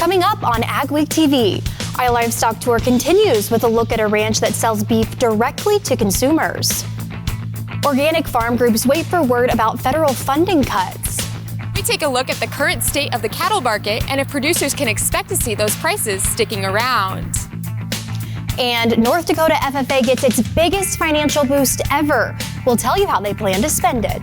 Coming up on AgweekTV, our livestock tour continues with a look at a ranch that sells beef directly to consumers. Organic farm groups wait for word about federal funding cuts. We take a look at the current state of the cattle market and if producers can expect to see those prices sticking around. And North Dakota FFA gets its biggest financial boost ever. We'll tell you how they plan to spend it.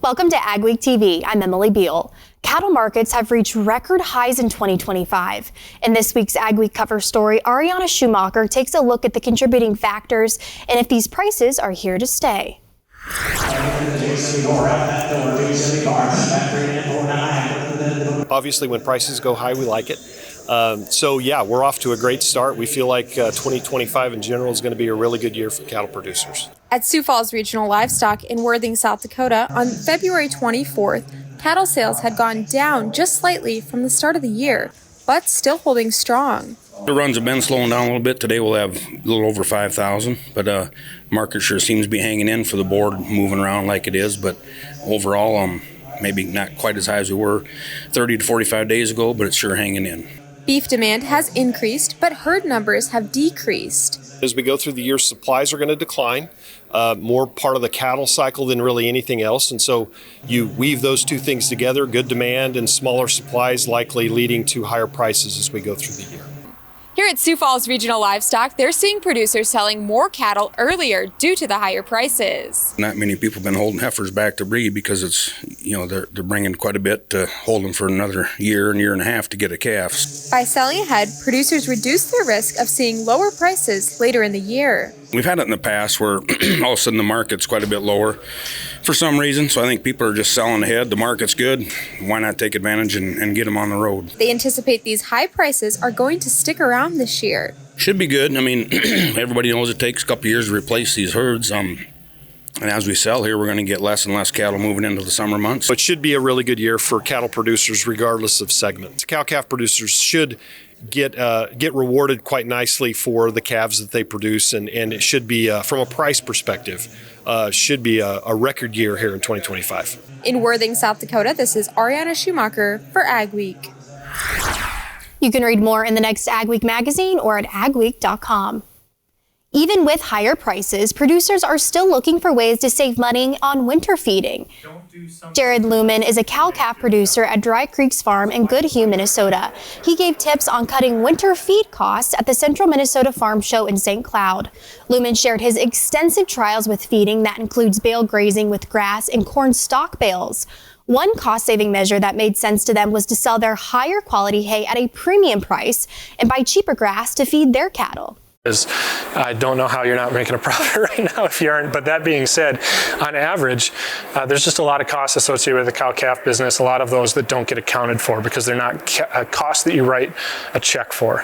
Welcome to AgweekTV. I'm Emily Beal. Cattle markets have reached record highs in 2025. In this week's AgWeek cover story, Ariana Schumacher takes a look at the contributing factors and if these prices are here to stay. Obviously, when prices go high, we like it. So yeah, we're off to a great start. We feel like 2025 in general is going to be a really good year for cattle producers. At Sioux Falls Regional Livestock in Worthing, South Dakota, on February 24th, cattle sales had gone down just slightly from the start of the year, but still holding strong. The runs have been slowing down a little bit. Today we'll have a little over 5,000, but market sure seems to be hanging in for the board, moving around like it is. But overall, maybe not quite as high as we were 30 to 45 days ago, but it's sure hanging in. Beef demand has increased, but herd numbers have decreased. As we go through the year, supplies are going to decline, more part of the cattle cycle than really anything else. And so you weave those two things together, good demand and smaller supplies likely leading to higher prices as we go through the year. Here at Sioux Falls Regional Livestock, they're seeing producers selling more cattle earlier due to the higher prices. Not many people have been holding heifers back to breed because it's, they're bringing quite a bit to hold them for another year and a half to get a calf. By selling ahead, producers reduce their risk of seeing lower prices later in the year. We've had it in the past where all of a sudden the market's quite a bit lower for some reason, so I think people are just selling ahead. The market's good. Why not take advantage and get them on the road? They anticipate these high prices are going to stick around this year. Should be good. I mean, everybody knows it takes a couple years to replace these herds. And as we sell here, we're going to get less and less cattle moving into the summer months. It should be a really good year for cattle producers regardless of segment. Cow-calf producers should get rewarded quite nicely for the calves that they produce, and it should be, from a price perspective, should be a record year here in 2025. In Worthing, South Dakota, this is Ariana Schumacher for AgWeek. You can read more in the next AgWeek magazine or at agweek.com. Even with higher prices, producers are still looking for ways to save money on winter feeding. Jared Lumen is a cow-calf producer at Dry Creek's Farm in Goodhue, Minnesota. He gave tips on cutting winter feed costs at the Central Minnesota Farm Show in St. Cloud. Lumen shared his extensive trials with feeding that includes bale grazing with grass and corn stalk bales. One cost-saving measure that made sense to them was to sell their higher quality hay at a premium price and buy cheaper grass to feed their cattle. I don't know how you're not making a profit right now if you aren't, but that being said, on average, there's just a lot of costs associated with the cow-calf business, a lot of those that don't get accounted for because they're not costs that you write a check for.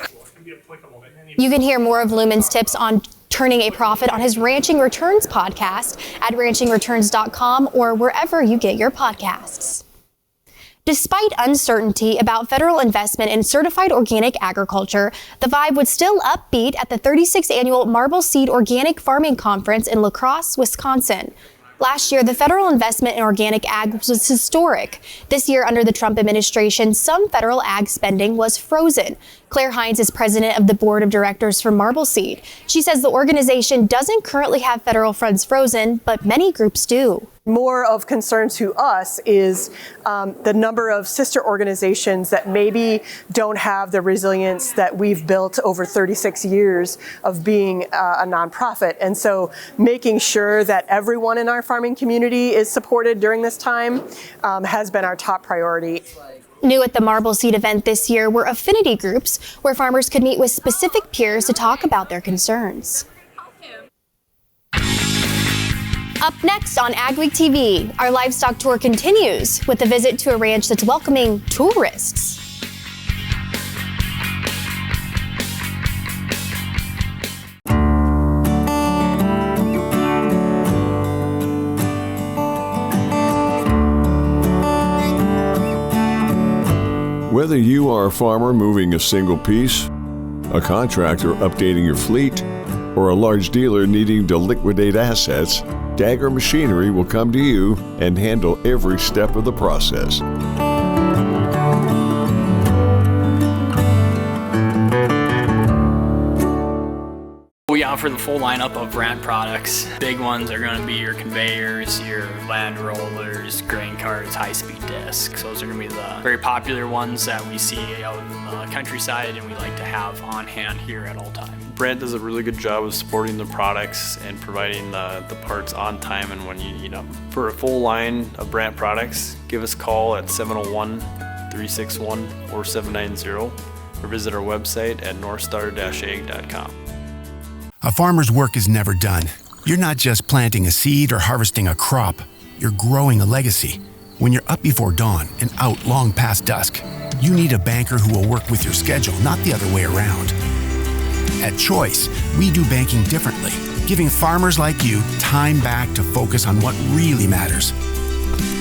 You can hear more of Lumen's tips on turning a profit on his Ranching Returns podcast at ranchingreturns.com or wherever you get your podcasts. Despite uncertainty about federal investment in certified organic agriculture, the vibe was still upbeat at the 36th annual Marble Seed Organic Farming Conference in La Crosse, Wisconsin. Last year, the federal investment in organic ag was historic. This year, under the Trump administration, some federal ag spending was frozen. Claire Hines is president of the board of directors for Marble Seed. She says the organization doesn't currently have federal funds frozen, but many groups do. More of concern to us is the number of sister organizations that maybe don't have the resilience that we've built over 36 years of being a nonprofit. And so making sure that everyone in our farming community is supported during this time has been our top priority. New at the Marble Seed event this year were affinity groups where farmers could meet with specific peers to talk about their concerns. Up next on AgweekTV, our livestock tour continues with a visit to a ranch that's welcoming tourists. Whether you are a farmer moving a single piece a contractor updating your fleet, or a large dealer needing to liquidate assets, Dagger Machinery will come to you and handle every step of the process. We offer the full lineup of brand products. Big ones are going to be your conveyors, your land rollers, grain carts, high-speed discs. Those are going to be the very popular ones that we see out in the countryside and we like to have on hand here at all times. Brand does a really good job of supporting the products and providing the parts on time and when you need them. For a full line of brand products, give us a call at 701-361-4790 or visit our website at northstar-ag.com. A farmer's work is never done. You're not just planting a seed or harvesting a crop. You're growing a legacy. When you're up before dawn and out long past dusk, you need a banker who will work with your schedule, not the other way around. At Choice, we do banking differently, giving farmers like you time back to focus on what really matters.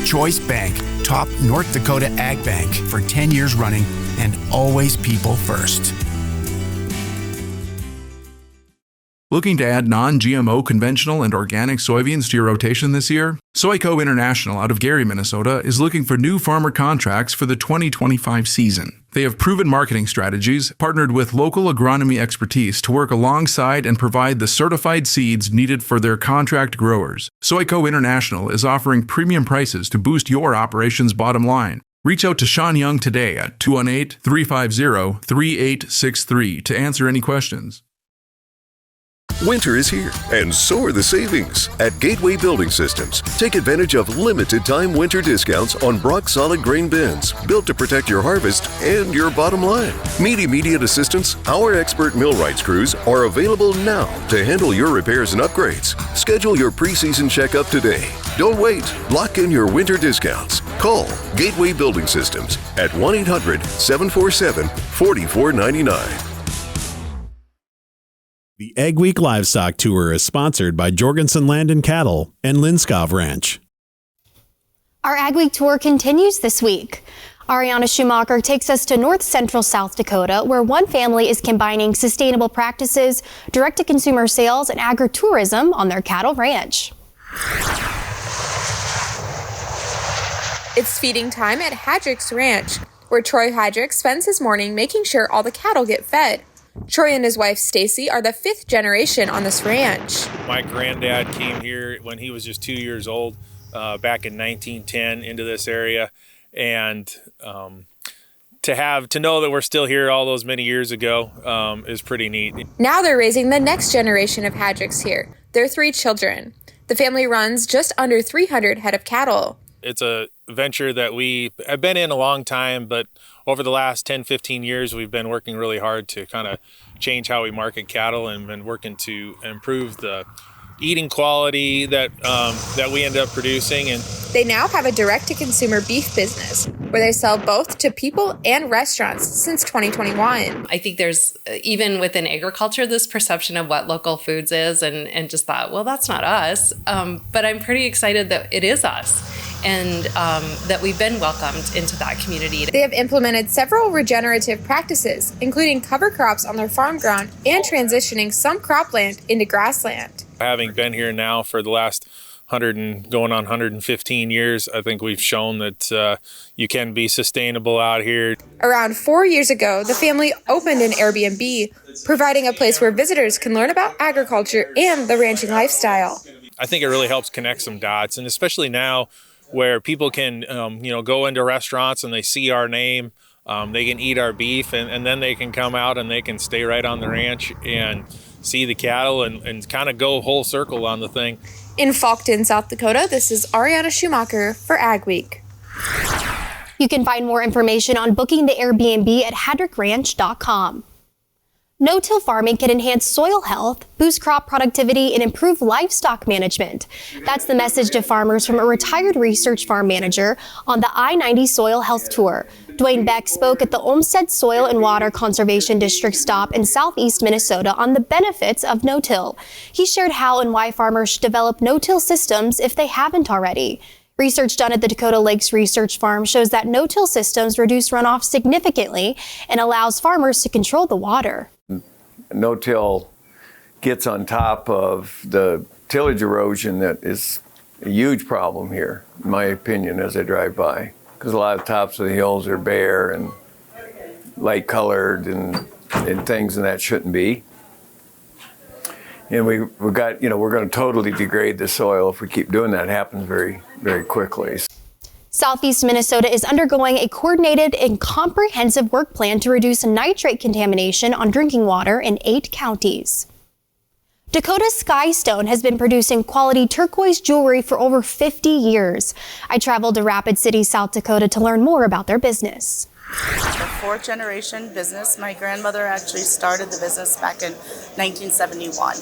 Choice Bank, top North Dakota Ag Bank for 10 years running, and always people first. Looking to add non-GMO conventional and organic soybeans to your rotation this year? Soyco International out of Gary, Minnesota is looking for new farmer contracts for the 2025 season. They have proven marketing strategies, partnered with local agronomy expertise to work alongside and provide the certified seeds needed for their contract growers. Soyco International is offering premium prices to boost your operation's bottom line. Reach out to Sean Young today at 218-350-3863 to answer any questions. Winter is here, and so are the savings. At Gateway Building Systems, take advantage of limited-time winter discounts on Brock solid grain bins, built to protect your harvest and your bottom line. Need immediate assistance? Our expert millwrights crews are available now to handle your repairs and upgrades. Schedule your preseason checkup today. Don't wait. Lock in your winter discounts. Call Gateway Building Systems at 1-800-747-4499. The AgWeek Livestock Tour is sponsored by Jorgensen Land and Cattle and Linskov Ranch. Our AgWeek Tour continues this week. Ariana Schumacher takes us to north central South Dakota, where one family is combining sustainable practices, direct-to-consumer sales, and agritourism on their cattle ranch. It's feeding time at Hadrick's Ranch, where Troy Hadrick spends his morning making sure all the cattle get fed. Troy and his wife Stacy are the fifth generation on this ranch. My granddad came here when he was just 2 years old, back in 1910 into this area, and to know that we're still here all those many years ago is pretty neat. Now they're raising the next generation of Hadricks here. Their 3 children. The family runs just under 300 head of cattle. It's a venture that we have been in a long time, but over the last 10, 15 years, we've been working really hard to kind of change how we market cattle and been working to improve the eating quality that we end up producing. And they now have a direct-to-consumer beef business where they sell both to people and restaurants since 2021. I think there's, even within agriculture, this perception of what local foods is and just thought, well, that's not us. But I'm pretty excited that it is us. And that we've been welcomed into that community. They have implemented several regenerative practices, including cover crops on their farm ground and transitioning some cropland into grassland. Having been here now for the last 100 and going on 115 years, I think we've shown that you can be sustainable out here. Around 4 years ago, the family opened an Airbnb, providing a place where visitors can learn about agriculture and the ranching lifestyle. I think it really helps connect some dots, and especially now where people can, go into restaurants and they see our name, they can eat our beef, and then they can come out and they can stay right on the ranch and see the cattle and kind of go whole circle on the thing. In Faulkton, South Dakota, this is Ariana Schumacher for AgWeek. You can find more information on booking the Airbnb at hadrickranch.com. No-till farming can enhance soil health, boost crop productivity, and improve livestock management. That's the message to farmers from a retired research farm manager on the I-90 Soil Health Tour. Dwayne Beck spoke at the Olmsted Soil and Water Conservation District stop in southeast Minnesota on the benefits of no-till. He shared how and why farmers should develop no-till systems if they haven't already. Research done at the Dakota Lakes Research Farm shows that no-till systems reduce runoff significantly and allows farmers to control the water. no-till gets on top of the tillage erosion that is a huge problem here, in my opinion, as I drive by. Because a lot of tops of the hills are bare and light colored and things and that shouldn't be. And we're going to totally degrade the soil if we keep doing that. It happens very, very quickly. Southeast Minnesota is undergoing a coordinated and comprehensive work plan to reduce nitrate contamination on drinking water in 8 counties. Dakota Skystone has been producing quality turquoise jewelry for over 50 years. I traveled to Rapid City, South Dakota to learn more about their business. It's a 4th-generation business. My grandmother actually started the business back in 1971.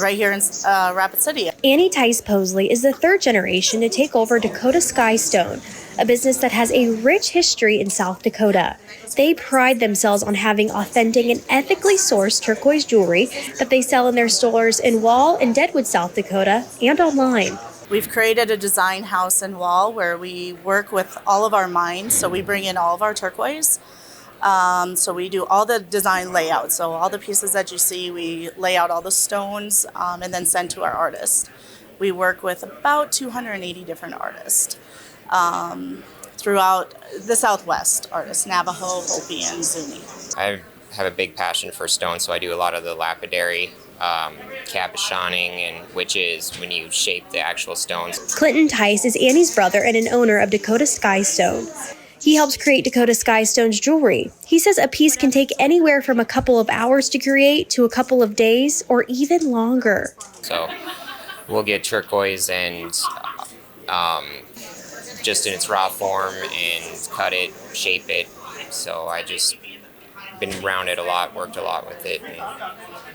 Right here in Rapid City. Annie Tice-Posley is the 3rd generation to take over Dakota Skystone, a business that has a rich history in South Dakota. They pride themselves on having authentic and ethically sourced turquoise jewelry that they sell in their stores in Wall and Deadwood, South Dakota, and online. We've created a design house in Wall where we work with all of our mines, so we bring in all of our turquoise. So we do all the design layout. So all the pieces that you see, we lay out all the stones and then send to our artists. We work with about 280 different artists throughout the Southwest, artists, Navajo, Hopi, and Zuni. I have a big passion for stone, so I do a lot of the lapidary, cabochoning, which is when you shape the actual stones. Clinton Tice is Annie's brother and an owner of Dakota Skystone. He helps create Dakota Skystone's jewelry. He says a piece can take anywhere from a couple of hours to create to a couple of days or even longer. So we'll get turquoise and just in its raw form and cut it, shape it. So I just been around it a lot, worked a lot with it.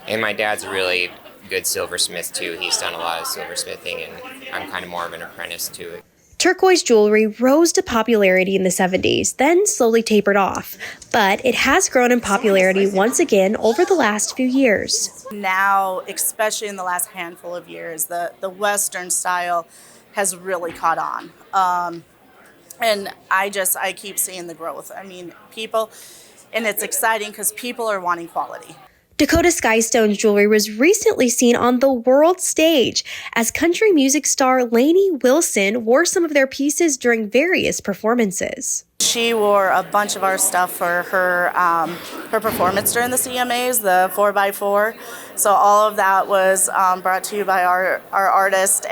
And my dad's a really good silversmith too. He's done a lot of silversmithing and I'm kind of more of an apprentice to it. Turquoise jewelry rose to popularity in the 70s, then slowly tapered off. But it has grown in popularity once again over the last few years. Now, especially in the last handful of years, the Western style has really caught on. And I keep seeing the growth. I mean, people, and it's exciting because people are wanting quality. Dakota Skystone's jewelry was recently seen on the world stage as country music star Lainey Wilson wore some of their pieces during various performances. She wore a bunch of our stuff for her performance during the CMAs, the 4x4. So all of that was brought to you by our artist.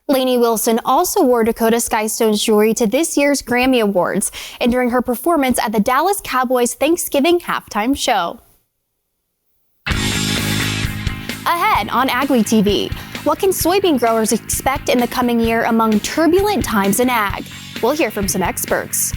Lainey Wilson also wore Dakota Skystone's jewelry to this year's Grammy Awards and during her performance at the Dallas Cowboys Thanksgiving halftime show. Ahead on AgweekTV, what can soybean growers expect in the coming year among turbulent times in ag? We'll hear from some experts.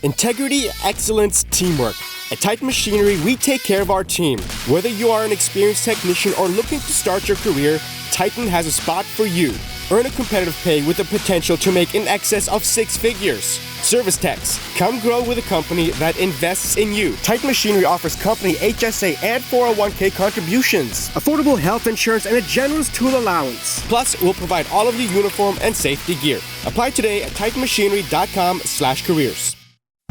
Integrity, excellence, teamwork. At Titan Machinery, we take care of our team. Whether you are an experienced technician or looking to start your career, Titan has a spot for you. Earn a competitive pay with the potential to make in excess of 6 figures. Service techs, come grow with a company that invests in you. Titan Machinery offers company HSA and 401k contributions, affordable health insurance, and a generous tool allowance. Plus, we'll provide all of your uniform and safety gear. Apply today at titanmachinery.com/careers.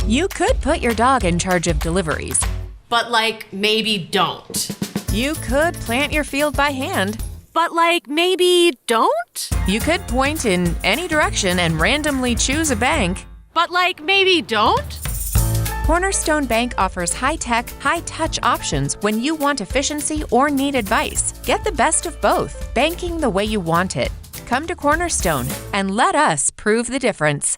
You could put your dog in charge of deliveries, but maybe don't. You could plant your field by hand, but maybe don't. You could point in any direction and randomly choose a bank, but maybe don't. Cornerstone Bank offers high-tech, high-touch options when you want efficiency or need advice. Get the best of both, banking the way you want it. Come to Cornerstone and let us prove the difference.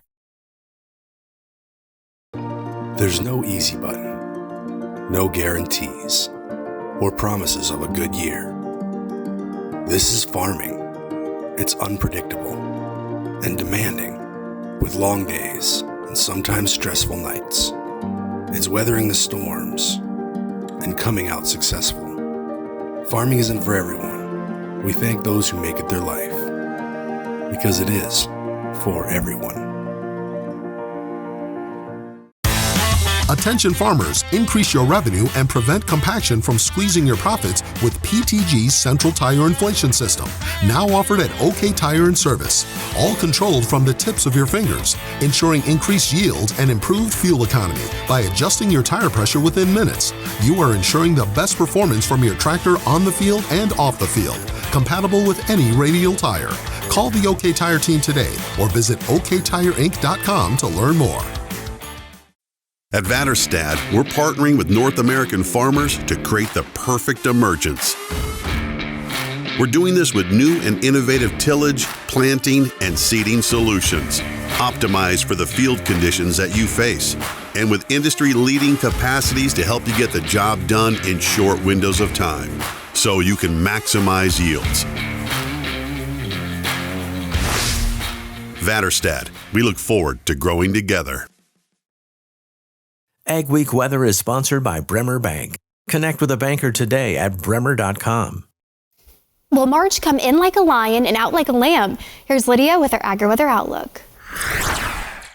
There's no easy button, no guarantees, or promises of a good year. This is farming. It's unpredictable and demanding, with long days and sometimes stressful nights. It's weathering the storms and coming out successful. Farming isn't for everyone. We thank those who make it their life, because it is for everyone. Attention farmers, increase your revenue and prevent compaction from squeezing your profits with PTG's Central Tire Inflation System, now offered at OK Tire & Service. All controlled from the tips of your fingers, ensuring increased yield and improved fuel economy by adjusting your tire pressure within minutes. You are ensuring the best performance from your tractor on the field and off the field, compatible with any radial tire. Call the OK Tire team today or visit oktireinc.com to learn more. At Vatterstad, we're partnering with North American farmers to create the perfect emergence. We're doing this with new and innovative tillage, planting, and seeding solutions, optimized for the field conditions that you face, and with industry-leading capacities to help you get the job done in short windows of time, so you can maximize yields. Vatterstad, we look forward to growing together. AgWeek weather is sponsored by Bremer Bank. Connect with a banker today at bremer.com. Will March come in like a lion and out like a lamb? Here's Lydia with our AgriWeather Outlook.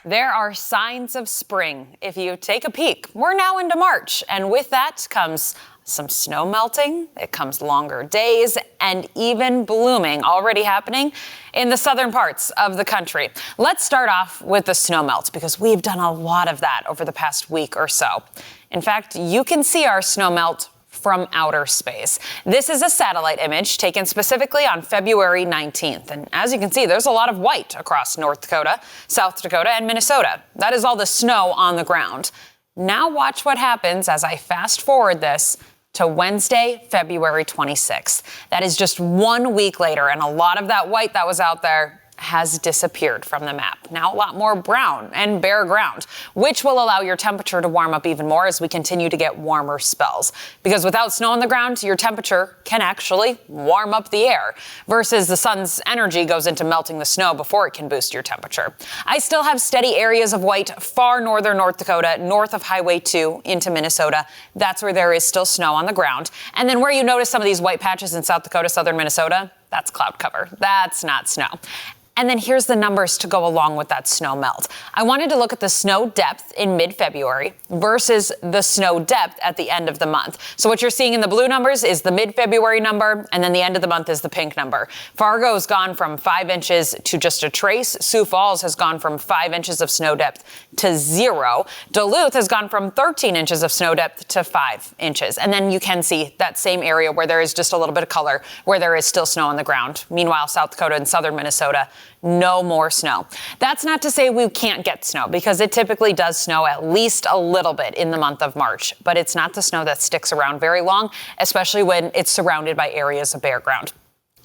There are signs of spring if you take a peek. We're now into March, and with that comes some snow melting, it comes longer days, and even blooming already happening in the southern parts of the country. Let's start off with the snow melt because we've done a lot of that over the past week or so. In fact, you can see our snow melt from outer space. This is a satellite image taken specifically on February 19th. And as you can see, there's a lot of white across North Dakota, South Dakota, and Minnesota. That is all the snow on the ground. Now watch what happens as I fast forward this to Wednesday, February 26th. That is just 1 week later, and a lot of that white that was out there has disappeared from the map. Now a lot more brown and bare ground, which will allow your temperature to warm up even more as we continue to get warmer spells. Because without snow on the ground, your temperature can actually warm up the air, versus the sun's energy goes into melting the snow before it can boost your temperature. I still have steady areas of white far northern North Dakota, north of Highway 2 into Minnesota. That's where there is still snow on the ground. And then where you notice some of these white patches in South Dakota, southern Minnesota, that's cloud cover. That's not snow. And then here's the numbers to go along with that snow melt. I wanted to look at the snow depth in mid-February versus the snow depth at the end of the month. So what you're seeing in the blue numbers is the mid-February number, and then the end of the month is the pink number. Fargo has gone from 5 inches to just a trace. Sioux Falls has gone from 5 inches of snow depth to 0. Duluth has gone from 13 inches of snow depth to 5 inches. And then you can see that same area where there is just a little bit of color, where there is still snow on the ground. Meanwhile, South Dakota and southern Minnesota, no more snow. That's not to say we can't get snow, because it typically does snow at least a little bit in the month of March, but it's not the snow that sticks around very long, especially when it's surrounded by areas of bare ground.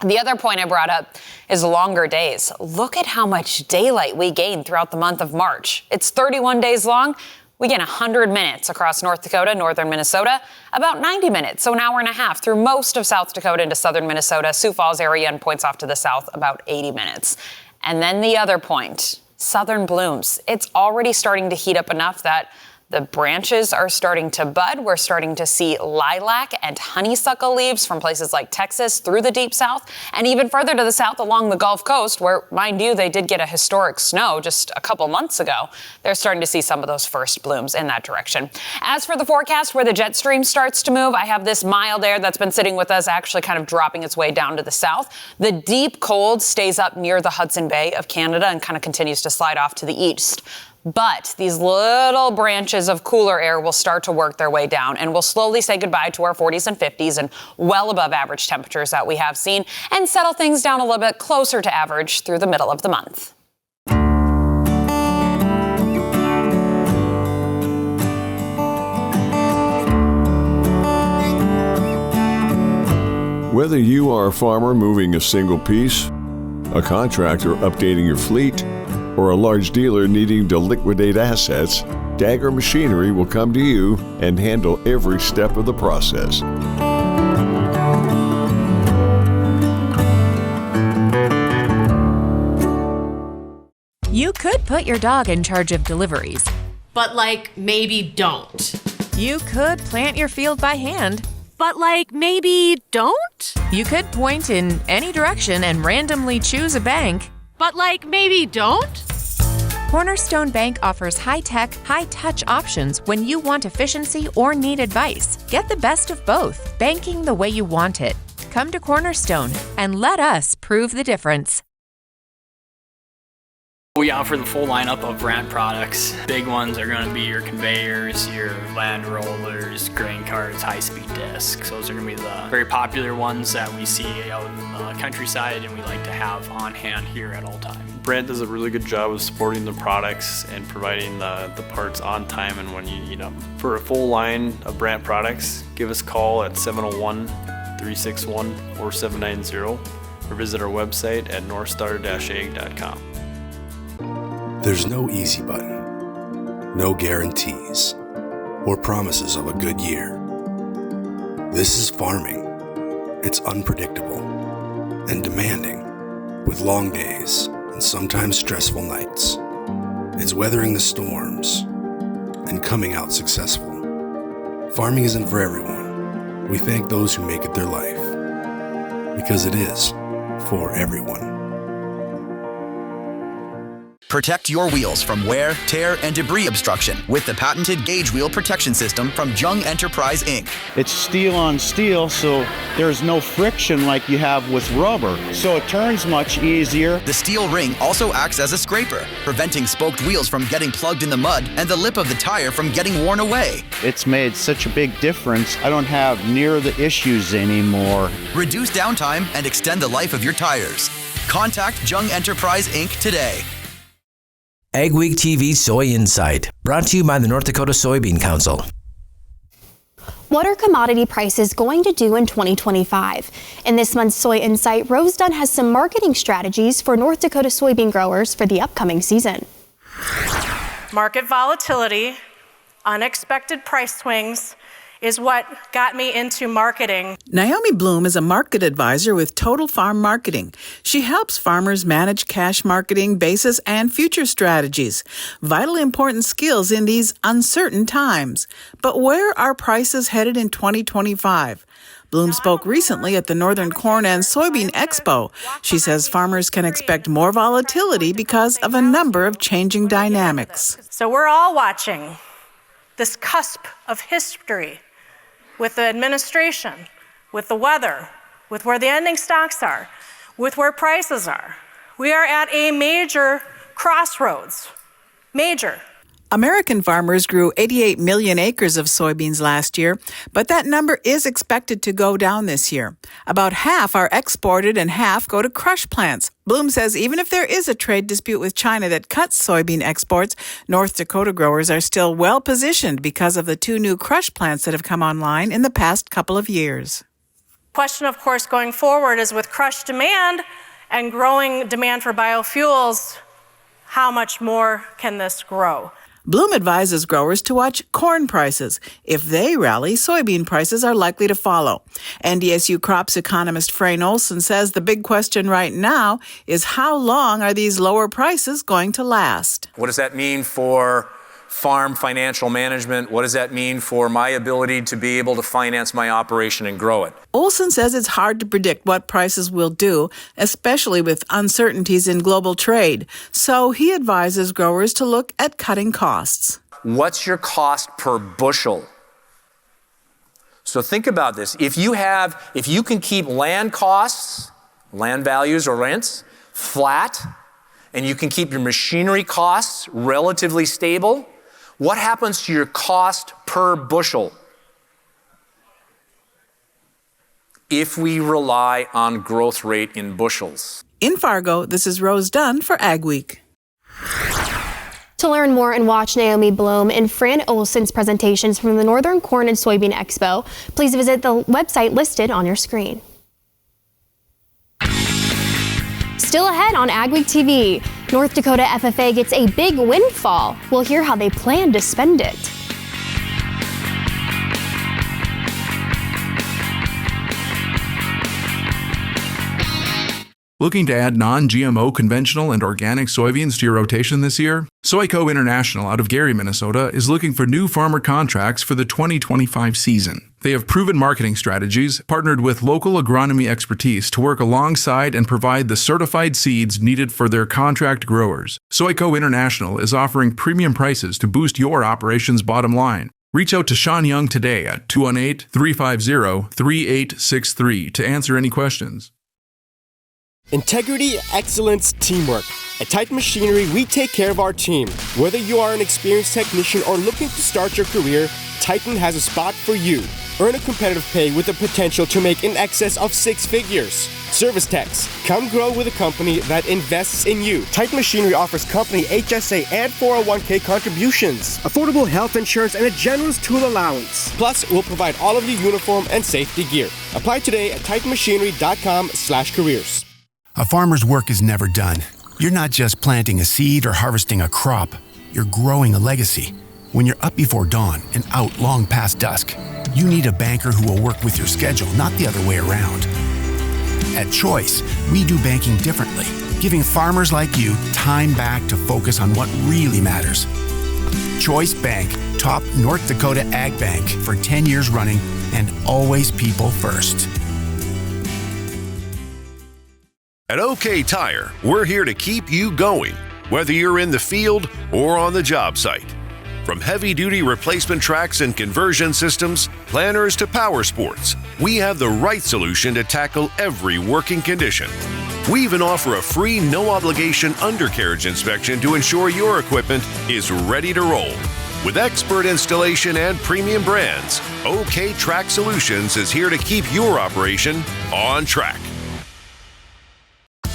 The other point I brought up is longer days. Look at how much daylight we gain throughout the month of March. It's 31 days long. We gain 100 minutes across North Dakota, northern Minnesota, about 90 minutes, so an hour and a half through most of South Dakota into southern Minnesota, Sioux Falls area and points off to the south, about 80 minutes. And then the other point, southern blooms. It's already starting to heat up enough that the branches are starting to bud. We're starting to see lilac and honeysuckle leaves from places like Texas through the deep south, and even further to the south along the Gulf Coast, where, mind you, they did get a historic snow just a couple months ago. They're starting to see some of those first blooms in that direction. As for the forecast, where the jet stream starts to move, I have this mild air that's been sitting with us, actually kind of dropping its way down to the south. The deep cold stays up near the Hudson Bay of Canada and kind of continues to slide off to the east. But these little branches of cooler air will start to work their way down, and we'll slowly say goodbye to our 40s and 50s and well above average temperatures that we have seen, and settle things down a little bit closer to average through the middle of the month. Whether you are a farmer moving a single piece, a contractor updating your fleet, or a large dealer needing to liquidate assets, Dagger Machinery will come to you and handle every step of the process. You could put your dog in charge of deliveries, But maybe don't. You could plant your field by hand, But maybe don't? You could point in any direction and randomly choose a bank, But maybe don't? Cornerstone Bank offers high-tech, high-touch options when you want efficiency or need advice. Get the best of both, banking the way you want it. Come to Cornerstone and let us prove the difference. We offer the full lineup of brand products. Big ones are going to be your conveyors, your land rollers, grain carts, high-speed discs. Those are going to be the very popular ones that we see out in the countryside and we like to have on hand here at all times. Brand does a really good job of supporting the products and providing the parts on time and when you need them. For a full line of brand products, give us a call at 701-361-4790 or visit our website at northstar-ag.com. There's no easy button, no guarantees, or promises of a good year. This is farming. It's unpredictable and demanding, with long days and sometimes stressful nights. It's weathering the storms and coming out successful. Farming isn't for everyone. We thank those who make it their life, because it is for everyone. Protect your wheels from wear, tear, and debris obstruction with the patented Gauge Wheel Protection System from Jung Enterprise, Inc. It's steel on steel, so there's no friction like you have with rubber, so it turns much easier. The steel ring also acts as a scraper, preventing spoked wheels from getting plugged in the mud and the lip of the tire from getting worn away. It's made such a big difference, I don't have near the issues anymore. Reduce downtime and extend the life of your tires. Contact Jung Enterprise, Inc. today. AgweekTV Soy Insight, brought to you by the North Dakota Soybean Council. What are commodity prices going to do in 2025? In this month's Soy Insight, Rose Dunn has some marketing strategies for North Dakota soybean growers for the upcoming season. Market volatility, unexpected price swings, is what got me into marketing. Naomi Bloom is a market advisor with Total Farm Marketing. She helps farmers manage cash marketing, basis, and future strategies, vitally important skills in these uncertain times. But where are prices headed in 2025? Bloom spoke recently at the Northern Corn and Soybean Expo. She says farmers can expect more volatility because of a number of changing dynamics. So we're all watching this cusp of history with the administration, with the weather, with where the ending stocks are, with where prices are. We are at a major crossroads. Major. American farmers grew 88 million acres of soybeans last year, but that number is expected to go down this year. About half are exported and half go to crush plants. Bloom says even if there is a trade dispute with China that cuts soybean exports, North Dakota growers are still well positioned because of the 2 new crush plants that have come online in the past couple of years. Question, of course, going forward is with crush demand and growing demand for biofuels, how much more can this grow? Bloom advises growers to watch corn prices. If they rally, soybean prices are likely to follow. NDSU crops economist Frayne Olson says the big question right now is how long are these lower prices going to last? What does that mean for farm financial management? What does that mean for my ability to be able to finance my operation and grow it? Olson says it's hard to predict what prices will do, especially with uncertainties in global trade. So he advises growers to look at cutting costs. What's your cost per bushel? So think about this. If you can keep land costs, land values or rents, flat, and you can keep your machinery costs relatively stable, what happens to your cost per bushel if we rely on growth rate in bushels? In Fargo, this is Rose Dunn for AgWeek. To learn more and watch Naomi Bloom and Fran Olson's presentations from the Northern Corn and Soybean Expo, please visit the website listed on your screen. Still ahead on AgWeek TV, North Dakota FFA gets a big windfall. We'll hear how they plan to spend it. Looking to add non-GMO conventional and organic soybeans to your rotation this year? Soyco International out of Gary, Minnesota is looking for new farmer contracts for the 2025 season. They have proven marketing strategies, partnered with local agronomy expertise to work alongside and provide the certified seeds needed for their contract growers. Soyco International is offering premium prices to boost your operation's bottom line. Reach out to Sean Young today at 218-350-3863 to answer any questions. Integrity, excellence, teamwork. At Titan Machinery, we take care of our team. Whether you are an experienced technician or looking to start your career, Titan has a spot for you. Earn a competitive pay with the potential to make in excess of 6 figures. Service techs, come grow with a company that invests in you. Titan Machinery offers company HSA and 401k contributions, affordable health insurance, and a generous tool allowance. Plus, we'll provide all of your uniform and safety gear. Apply today at titanmachinery.com/careers. A farmer's work is never done. You're not just planting a seed or harvesting a crop. You're growing a legacy. When you're up before dawn and out long past dusk, you need a banker who will work with your schedule, not the other way around. At Choice, we do banking differently, giving farmers like you time back to focus on what really matters. Choice Bank, top North Dakota Ag Bank for 10 years running, and always people first. At OK Tire, we're here to keep you going, whether you're in the field or on the job site. From heavy-duty replacement tracks and conversion systems, planters to power sports, we have the right solution to tackle every working condition. We even offer a free, no-obligation undercarriage inspection to ensure your equipment is ready to roll. With expert installation and premium brands, OK Track Solutions is here to keep your operation on track.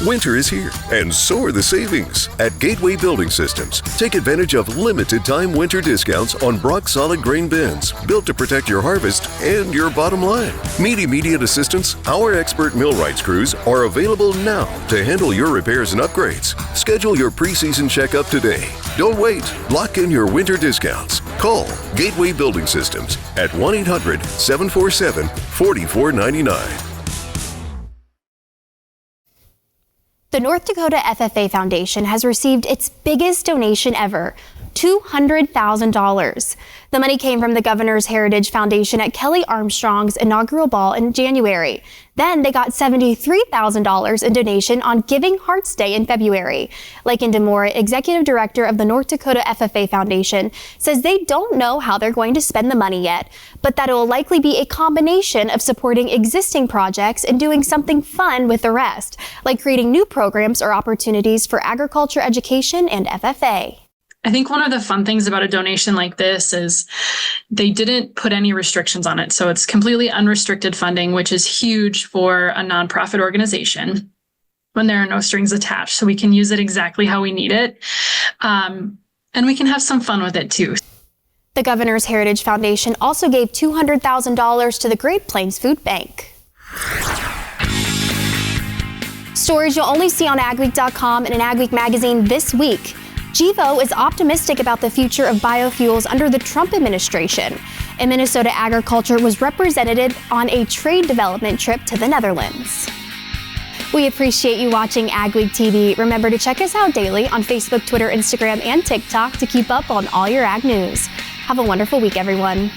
Winter is here, and so are the savings. At Gateway Building Systems, take advantage of limited-time winter discounts on Brock solid grain bins, built to protect your harvest and your bottom line. Need immediate assistance? Our expert millwrights crews are available now to handle your repairs and upgrades. Schedule your preseason checkup today. Don't wait. Lock in your winter discounts. Call Gateway Building Systems at 1-800-747-4499. The North Dakota FFA Foundation has received its biggest donation ever, $200,000. The money came from the Governor's Heritage Foundation at Kelly Armstrong's inaugural ball in January. Then they got $73,000 in donation on Giving Hearts Day in February. Lakin DeMora, executive director of the North Dakota FFA Foundation, says they don't know how they're going to spend the money yet, but that it will likely be a combination of supporting existing projects and doing something fun with the rest, like creating new programs or opportunities for agriculture education and FFA. I think one of the fun things about a donation like this is they didn't put any restrictions on it. So it's completely unrestricted funding, which is huge for a nonprofit organization when there are no strings attached. So we can use it exactly how we need it. And we can have some fun with it too. The Governor's Heritage Foundation also gave $200,000 to the Great Plains Food Bank. Stories you'll only see on AgWeek.com and in AgWeek magazine this week. GEVO is optimistic about the future of biofuels under the Trump administration. And Minnesota Agriculture was represented on a trade development trip to the Netherlands. We appreciate you watching AgweekTV. Remember to check us out daily on Facebook, Twitter, Instagram, and TikTok to keep up on all your ag news. Have a wonderful week, everyone.